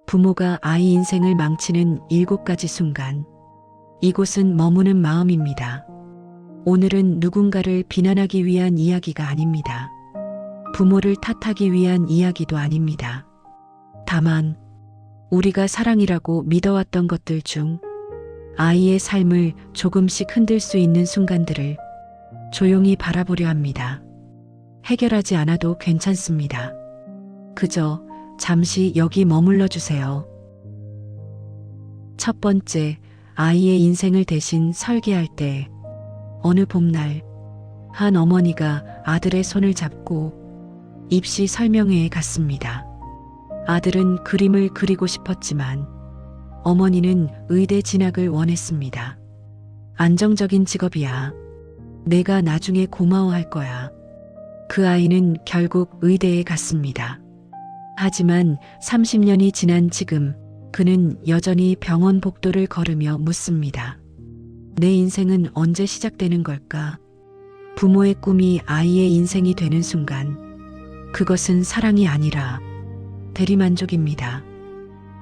부모가 아이 인생을 망치는 7가지 순간. 이곳은 머무는 마음입니다. 오늘은 누군가를 비난하기 위한 이야기가 아닙니다. 부모를 탓하기 위한 이야기도 아닙니다. 다만 우리가 사랑이라고 믿어왔던 것들 중 아이의 삶을 조금씩 흔들 수 있는 순간들을 조용히 바라보려 합니다. 해결하지 않아도 괜찮습니다. 그저 잠시 여기 머물러 주세요. 첫 번째, 아이의 인생을 대신 설계할 때. 어느 봄날, 한 어머니가 아들의 손을 잡고 입시 설명회에 갔습니다. 아들은 그림을 그리고 싶었지만 어머니는 의대 진학을 원했습니다. 안정적인 직업이야. 내가 나중에 고마워할 거야. 그 아이는 결국 의대에 갔습니다. 하지만 30년이 지난 지금 그는 여전히 병원 복도를 걸으며 묻습니다. 내 인생은 언제 시작되는 걸까? 부모의 꿈이 아이의 인생이 되는 순간 그것은 사랑이 아니라 대리만족입니다.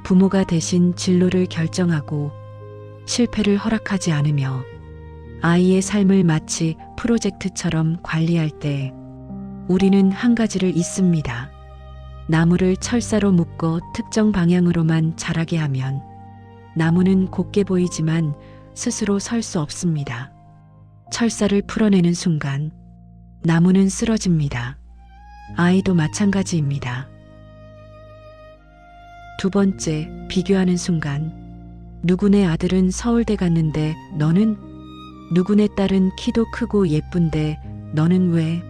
부모가 대신 진로를 결정하고 실패를 허락하지 않으며 아이의 삶을 마치 프로젝트처럼 관리할 때 우리는 한 가지를 잊습니다. 나무를 철사로 묶어 특정 방향으로만 자라게 하면 나무는 곧게 보이지만 스스로 설 수 없습니다. 철사를 풀어내는 순간 나무는 쓰러집니다. 아이도 마찬가지입니다. 두 번째, 비교하는 순간. 누구네 아들은 서울대 갔는데 너는? 누구네 딸은 키도 크고 예쁜데 너는 왜?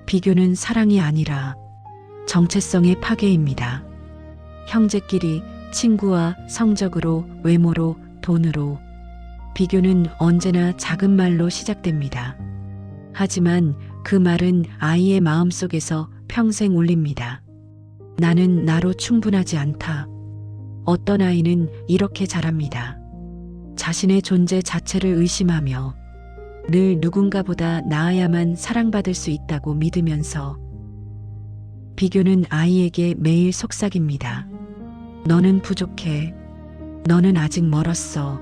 비교는 사랑이 아니라 정체성의 파괴입니다. 형제끼리, 친구와 성적으로, 외모로, 돈으로. 비교는 언제나 작은 말로 시작됩니다. 하지만 그 말은 아이의 마음속에서 평생 울립니다. 나는 나로 충분하지 않다. 어떤 아이는 이렇게 자랍니다. 자신의 존재 자체를 의심하며 늘 누군가보다 나아야만 사랑받을 수 있다고 믿으면서. 비교는 아이에게 매일 속삭입니다. 너는 부족해. 너는 아직 멀었어.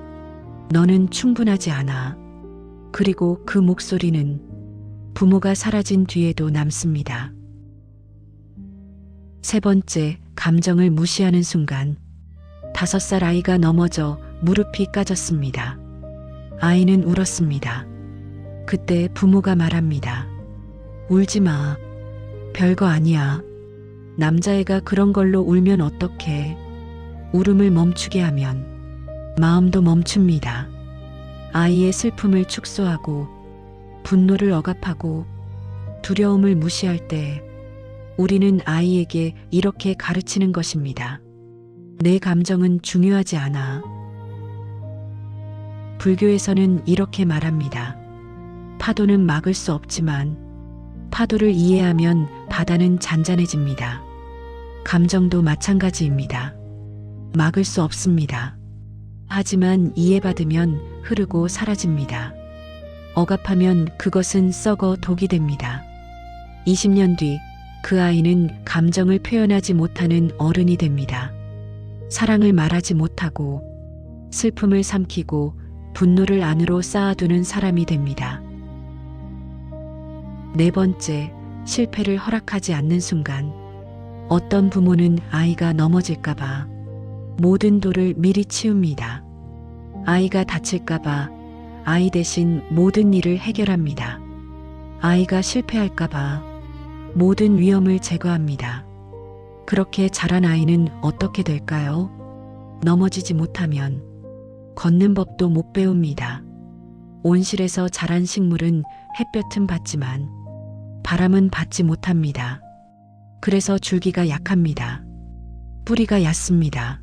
너는 충분하지 않아. 그리고 그 목소리는 부모가 사라진 뒤에도 남습니다. 세 번째, 감정을 무시하는 순간. 5살 아이가 넘어져 무릎이 까졌습니다. 아이는 울었습니다. 그때 부모가 말합니다. 울지 마. 별거 아니야. 남자애가 그런 걸로 울면 어떡해. 울음을 멈추게 하면 마음도 멈춥니다. 아이의 슬픔을 축소하고 분노를 억압하고 두려움을 무시할 때 우리는 아이에게 이렇게 가르치는 것입니다. 내 감정은 중요하지 않아. 불교에서는 이렇게 말합니다. 파도는 막을 수 없지만 파도를 이해하면 바다는 잔잔해집니다. 감정도 마찬가지입니다. 막을 수 없습니다. 하지만 이해받으면 흐르고 사라집니다. 억압하면 그것은 썩어 독이 됩니다. 20년 뒤 그 아이는 감정을 표현하지 못하는 어른이 됩니다. 사랑을 말하지 못하고 슬픔을 삼키고 분노를 안으로 쌓아두는 사람이 됩니다. 네 번째, 실패를 허락하지 않는 순간. 어떤 부모는 아이가 넘어질까봐 모든 돌을 미리 치웁니다. 아이가 다칠까봐 아이 대신 모든 일을 해결합니다. 아이가 실패할까봐 모든 위험을 제거합니다. 그렇게 자란 아이는 어떻게 될까요? 넘어지지 못하면 걷는 법도 못 배웁니다. 온실에서 자란 식물은 햇볕은 받지만 바람은 받지 못합니다. 그래서 줄기가 약합니다. 뿌리가 얕습니다.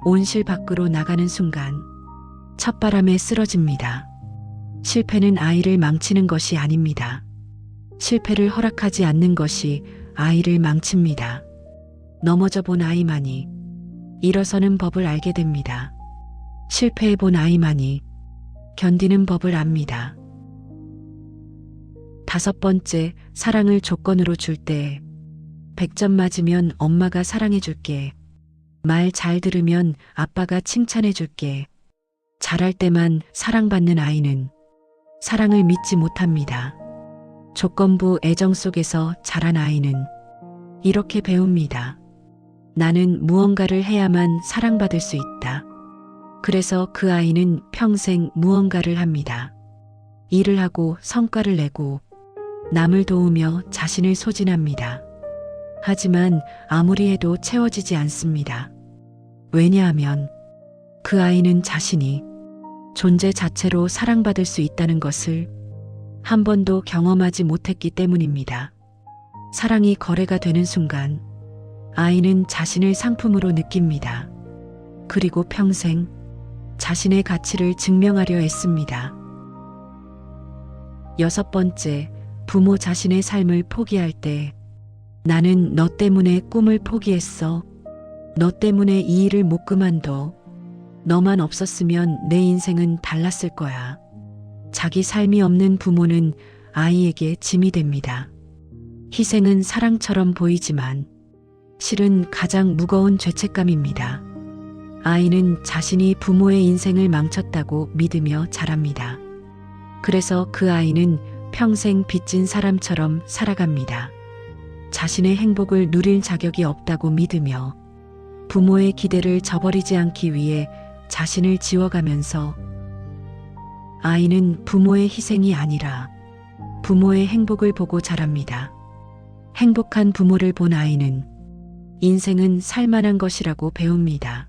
온실 밖으로 나가는 순간 첫바람에 쓰러집니다. 실패는 아이를 망치는 것이 아닙니다. 실패를 허락하지 않는 것이 아이를 망칩니다. 넘어져 본 아이만이 일어서는 법을 알게 됩니다. 실패해 본 아이만이 견디는 법을 압니다. 5번째, 사랑을 조건으로 줄 때. 100점 맞으면 엄마가 사랑해 줄게. 말 잘 들으면 아빠가 칭찬해 줄게. 잘할 때만 사랑받는 아이는 사랑을 믿지 못합니다. 조건부 애정 속에서 자란 아이는 이렇게 배웁니다. 나는 무언가를 해야만 사랑받을 수 있다. 그래서 그 아이는 평생 무언가를 합니다. 일을 하고 성과를 내고 남을 도우며 자신을 소진합니다. 하지만 아무리 해도 채워지지 않습니다. 왜냐하면 그 아이는 자신이 존재 자체로 사랑받을 수 있다는 것을 한 번도 경험하지 못했기 때문입니다. 사랑이 거래가 되는 순간 아이는 자신을 상품으로 느낍니다. 그리고 평생 자신의 가치를 증명하려 애씁니다. 6번째, 부모 자신의 삶을 포기할 때 나는 너 때문에 꿈을 포기했어. 너 때문에 이 일을 못 그만둬. 너만 없었으면 내 인생은 달랐을 거야. 자기 삶이 없는 부모는 아이에게 짐이 됩니다. 희생은 사랑처럼 보이지만 실은 가장 무거운 죄책감입니다. 아이는 자신이 부모의 인생을 망쳤다고 믿으며 자랍니다. 그래서 그 아이는 평생 빚진 사람처럼 살아갑니다. 자신의 행복을 누릴 자격이 없다고 믿으며 부모의 기대를 저버리지 않기 위해 자신을 지워가면서 아이는 부모의 희생이 아니라 부모의 행복을 보고 자랍니다. 행복한 부모를 본 아이는 인생은 살만한 것이라고 배웁니다.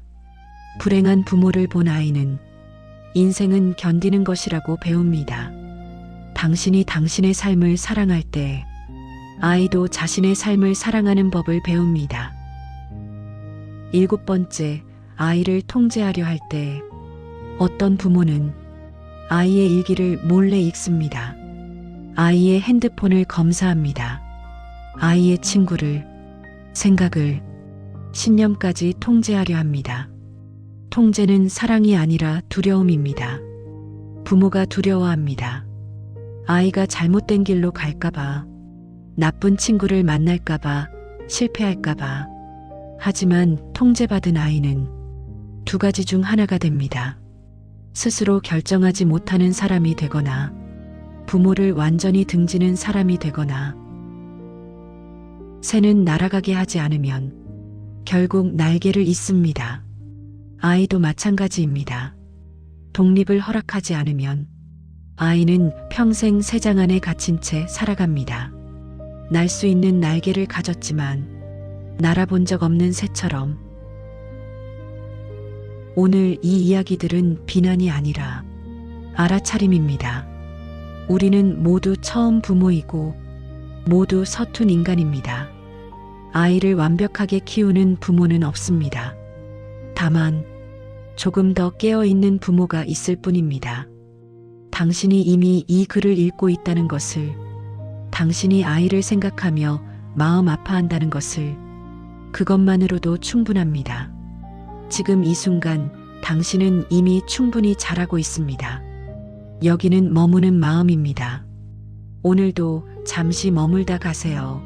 불행한 부모를 본 아이는 인생은 견디는 것이라고 배웁니다. 당신이 당신의 삶을 사랑할 때 아이도 자신의 삶을 사랑하는 법을 배웁니다. 7번째, 아이를 통제하려 할 때 어떤 부모는 아이의 일기를 몰래 읽습니다. 아이의 핸드폰을 검사합니다. 아이의 친구를, 생각을, 신념까지 통제하려 합니다. 통제는 사랑이 아니라 두려움입니다. 부모가 두려워합니다. 아이가 잘못된 길로 갈까봐, 나쁜 친구를 만날까봐, 실패할까봐. 하지만 통제받은 아이는 두 가지 중 하나가 됩니다. 스스로 결정하지 못하는 사람이 되거나 부모를 완전히 등지는 사람이 되거나. 새는 날아가게 하지 않으면 결국 날개를 잇습니다. 아이도 마찬가지입니다. 독립을 허락하지 않으면 아이는 평생 새장 안에 갇힌 채 살아갑니다. 날 수 있는 날개를 가졌지만 날아본 적 없는 새처럼. 오늘 이 이야기들은 비난이 아니라 알아차림입니다. 우리는 모두 처음 부모이고 모두 서툰 인간입니다. 아이를 완벽하게 키우는 부모는 없습니다. 다만 조금 더 깨어있는 부모가 있을 뿐입니다. 당신이 이미 이 글을 읽고 있다는 것을, 당신이 아이를 생각하며 마음 아파한다는 것을, 그것만으로도 충분합니다. 지금 이 순간 당신은 이미 충분히 잘하고 있습니다. 여기는 머무는 마음입니다. 오늘도 잠시 머물다 가세요.